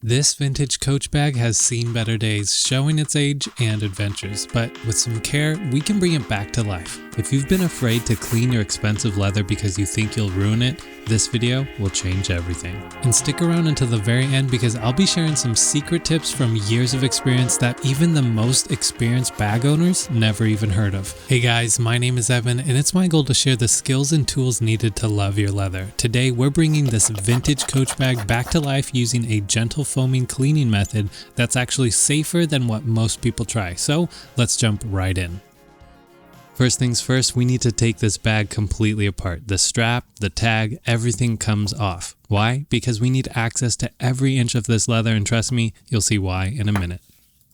This vintage Coach bag has seen better days, showing its age and adventures, but with some care, we can bring it back to life. If you've been afraid to clean your expensive leather because you think you'll ruin it, this video will change everything. And stick around until the very end because I'll be sharing some secret tips from years of experience that even the most experienced bag owners never even heard of. Hey guys, my name is Evan and it's my goal to share the skills and tools needed to love your leather. Today we're bringing this vintage Coach bag back to life using a gentle foaming cleaning method that's actually safer than what most people try. So let's jump right in. First things first, we need to take this bag completely apart. The strap, the tag, everything comes off. Why? Because we need access to every inch of this leather, and trust me, you'll see why in a minute.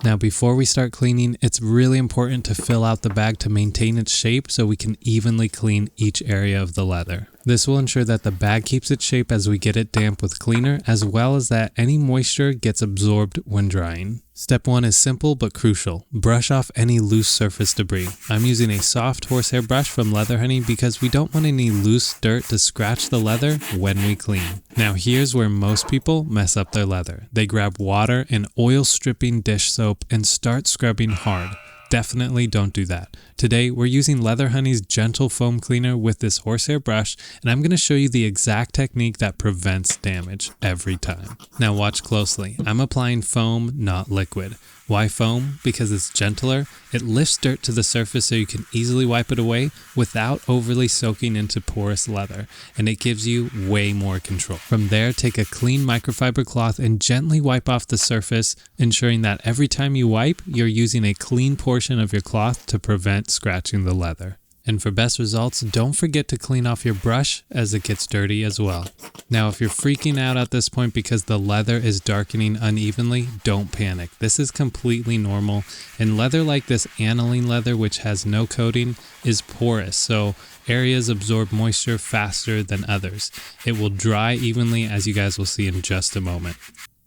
Now before we start cleaning, it's really important to fill out the bag to maintain its shape so we can evenly clean each area of the leather. This will ensure that the bag keeps its shape as we get it damp with cleaner, as well as that any moisture gets absorbed when drying. Step 1 is simple but crucial. Brush off any loose surface debris. I'm using a soft horsehair brush from Leather Honey because we don't want any loose dirt to scratch the leather when we clean. Now here's where most people mess up their leather. They grab water and oil stripping dish soap and start scrubbing hard. Definitely don't do that. Today we're using Leather Honey's gentle foam cleaner with this horsehair brush, and I'm going to show you the exact technique that prevents damage every time. Now watch closely. I'm applying foam, not liquid. Why foam? Because it's gentler. It lifts dirt to the surface so you can easily wipe it away without overly soaking into porous leather, and it gives you way more control. From there, take a clean microfiber cloth and gently wipe off the surface, ensuring that every time you wipe, you're using a clean portion of your cloth to prevent scratching the leather. And for best results, don't forget to clean off your brush as it gets dirty as well. Now, if you're freaking out at this point because the leather is darkening unevenly, don't panic. This is completely normal. And leather like this aniline leather, which has no coating, is porous, so areas absorb moisture faster than others. It will dry evenly, as you guys will see in just a moment.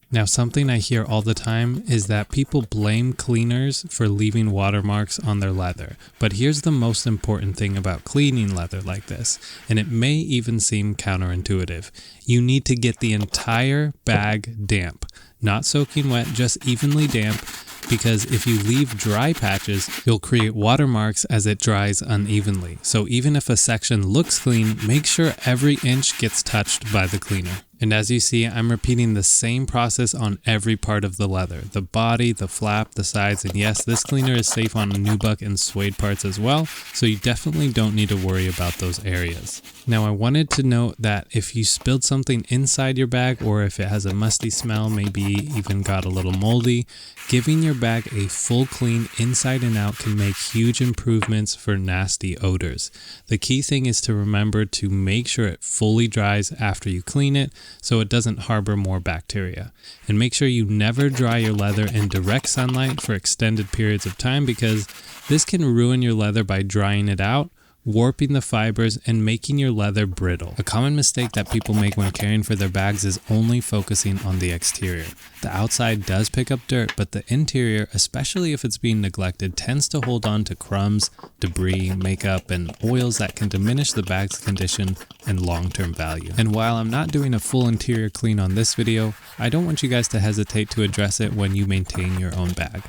Now, something I hear all the time is that people blame cleaners for leaving watermarks on their leather. But here's the most important thing about cleaning leather like this, and it may even seem counterintuitive. You need to get the entire bag damp, not soaking wet, just evenly damp, because if you leave dry patches, you'll create watermarks as it dries unevenly. So even if a section looks clean, make sure every inch gets touched by the cleaner. And as you see, I'm repeating the same process on every part of the leather, the body, the flap, the sides, and yes, this cleaner is safe on nubuck and suede parts as well, so you definitely don't need to worry about those areas. Now I wanted to note that if you spilled something inside your bag, or if it has a musty smell, maybe even got a little moldy, giving your bag a full clean inside and out can make huge improvements for nasty odors. The key thing is to remember to make sure it fully dries after you clean it, so it doesn't harbor more bacteria. And make sure you never dry your leather in direct sunlight for extended periods of time, because this can ruin your leather by drying it out, warping the fibers, and making your leather brittle. A common mistake that people make when caring for their bags is only focusing on the exterior. The outside does pick up dirt, but the interior, especially if it's being neglected, tends to hold on to crumbs, debris, makeup, and oils that can diminish the bag's condition and long-term value. And while I'm not doing a full interior clean on this video, I don't want you guys to hesitate to address it when you maintain your own bag.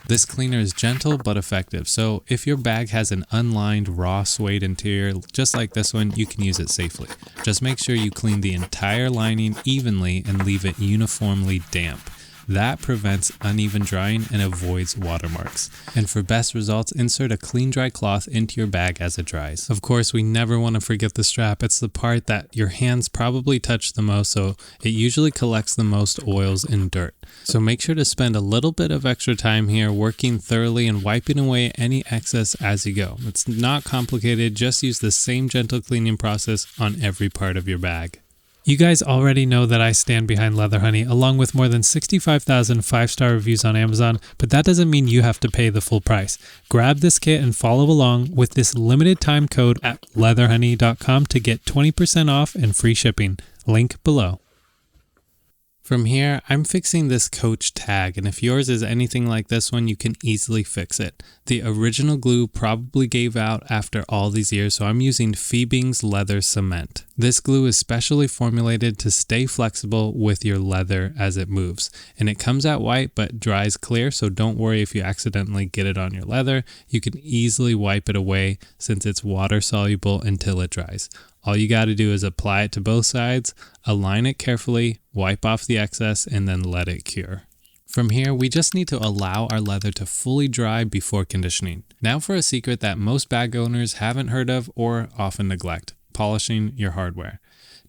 This cleaner is gentle but effective, so if your bag has an unlined raw suede interior just like this one, you can use it safely. Just make sure you clean the entire lining evenly and leave it uniformly damp. That prevents uneven drying and avoids watermarks. And for best results, insert a clean dry cloth into your bag as it dries. Of course, we never want to forget the strap. It's the part that your hands probably touch the most, so it usually collects the most oils and dirt. So make sure to spend a little bit of extra time here working thoroughly and wiping away any excess as you go. It's not complicated, just use the same gentle cleaning process on every part of your bag. You guys already know that I stand behind Leather Honey, along with more than 65,000 5-star reviews on Amazon, but that doesn't mean you have to pay the full price. Grab this kit and follow along with this limited time code at leatherhoney.com to get 20% off and free shipping. Link below. From here, I'm fixing this coach tag, and if yours is anything like this one, you can easily fix it. The original glue probably gave out after all these years, so I'm using Fiebing's leather cement. This glue is specially formulated to stay flexible with your leather as it moves, and it comes out white but dries clear, so don't worry if you accidentally get it on your leather. You can easily wipe it away since it's water soluble until it dries. All you got to do is apply it to both sides, align it carefully, wipe off the excess, and then let it cure. From here, we just need to allow our leather to fully dry before conditioning. Now for a secret that most bag owners haven't heard of or often neglect: polishing your hardware.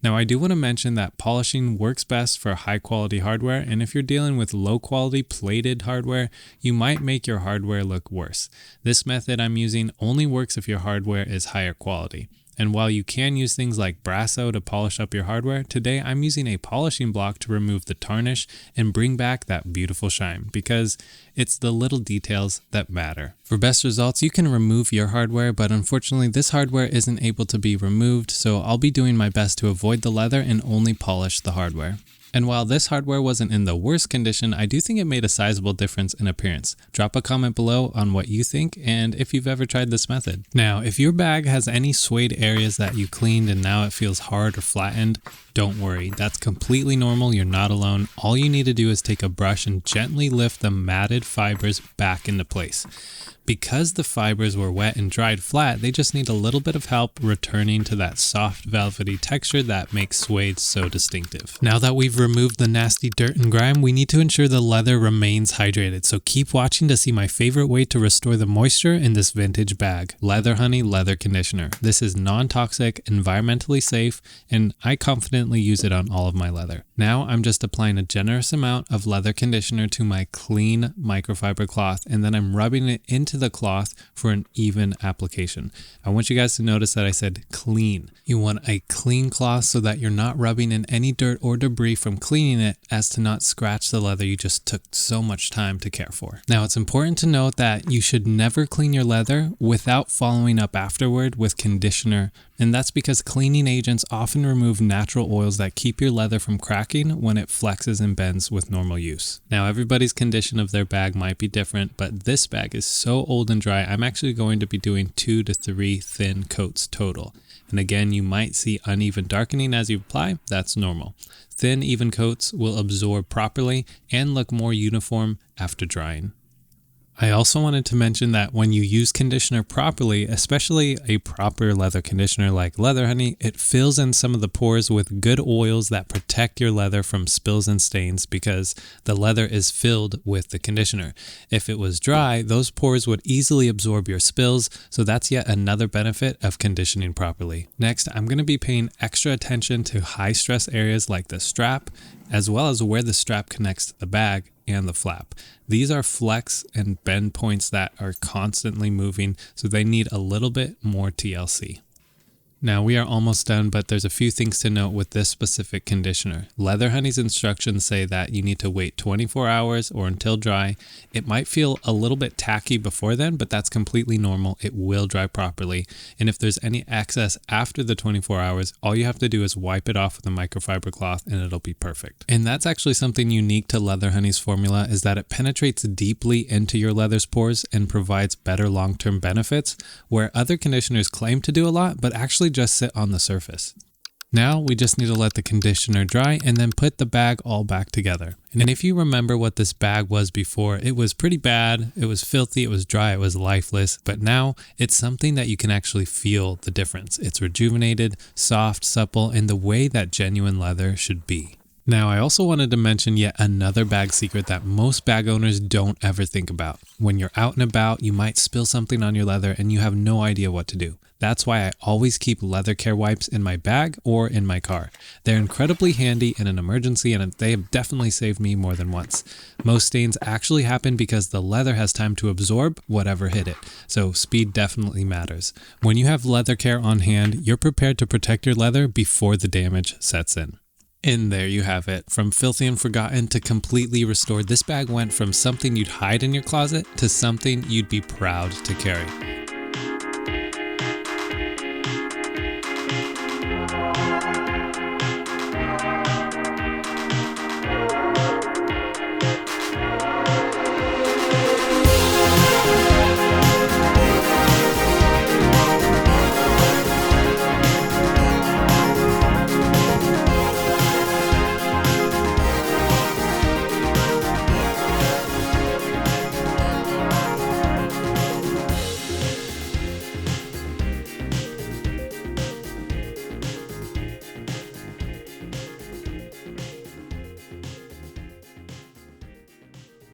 Now I do want to mention that polishing works best for high quality hardware, and if you're dealing with low quality plated hardware, you might make your hardware look worse. This method I'm using only works if your hardware is higher quality. And while you can use things like Brasso to polish up your hardware, today I'm using a polishing block to remove the tarnish and bring back that beautiful shine, because it's the little details that matter. For best results, you can remove your hardware, but unfortunately this hardware isn't able to be removed, so I'll be doing my best to avoid the leather and only polish the hardware. And while this hardware wasn't in the worst condition, I do think it made a sizable difference in appearance. Drop a comment below on what you think and if you've ever tried this method. Now, if your bag has any suede areas that you cleaned and now it feels hard or flattened, don't worry, that's completely normal, you're not alone. All you need to do is take a brush and gently lift the matted fibers back into place. Because the fibers were wet and dried flat, they just need a little bit of help returning to that soft velvety texture that makes suede so distinctive. Now that we've removed the nasty dirt and grime, we need to ensure the leather remains hydrated, so keep watching to see my favorite way to restore the moisture in this vintage bag: Leather Honey Leather Conditioner. This is non-toxic, environmentally safe, and I confidently use it on all of my leather. Now I'm just applying a generous amount of leather conditioner to my clean microfiber cloth, and then I'm rubbing it into the cloth for an even application. I want you guys to notice that I said clean. You want a clean cloth so that you're not rubbing in any dirt or debris from cleaning it, as to not scratch the leather you just took so much time to care for. Now it's important to note that you should never clean your leather without following up afterward with conditioner, and that's because cleaning agents often remove natural oils that keep your leather from cracking when it flexes and bends with normal use. Now everybody's condition of their bag might be different, but this bag is so old and dry, I'm actually going to be doing 2 to 3 thin coats total. And again, you might see uneven darkening as you apply. That's normal. Thin, even coats will absorb properly and look more uniform after drying. I also wanted to mention that when you use conditioner properly, especially a proper leather conditioner like Leather Honey, it fills in some of the pores with good oils that protect your leather from spills and stains, because the leather is filled with the conditioner. If it was dry, those pores would easily absorb your spills, so that's yet another benefit of conditioning properly. Next, I'm going to be paying extra attention to high stress areas like the strap, as well as where the strap connects to the bag and the flap. These are flex and bend points that are constantly moving, so they need a little bit more TLC. Now we are almost done, but there's a few things to note with this specific conditioner. Leather Honey's instructions say that you need to wait 24 hours or until dry. It might feel a little bit tacky before then, but that's completely normal. It will dry properly. And if there's any excess after the 24 hours, all you have to do is wipe it off with a microfiber cloth and it'll be perfect. And that's actually something unique to Leather Honey's formula, is that it penetrates deeply into your leather's pores and provides better long-term benefits, where other conditioners claim to do a lot, but actually just sit on the surface. Now we just need to let the conditioner dry and then put the bag all back together. And if you remember what this bag was before, it was pretty bad, it was filthy, it was dry, it was lifeless, but now it's something that you can actually feel the difference. It's rejuvenated, soft, supple, and the way that genuine leather should be. Now, I also wanted to mention yet another bag secret that most bag owners don't ever think about. When you're out and about, you might spill something on your leather and you have no idea what to do. That's why I always keep leather care wipes in my bag or in my car. They're incredibly handy in an emergency, and they have definitely saved me more than once. Most stains actually happen because the leather has time to absorb whatever hit it, so speed definitely matters. When you have leather care on hand, you're prepared to protect your leather before the damage sets in. And there you have it. From filthy and forgotten to completely restored, this bag went from something you'd hide in your closet to something you'd be proud to carry.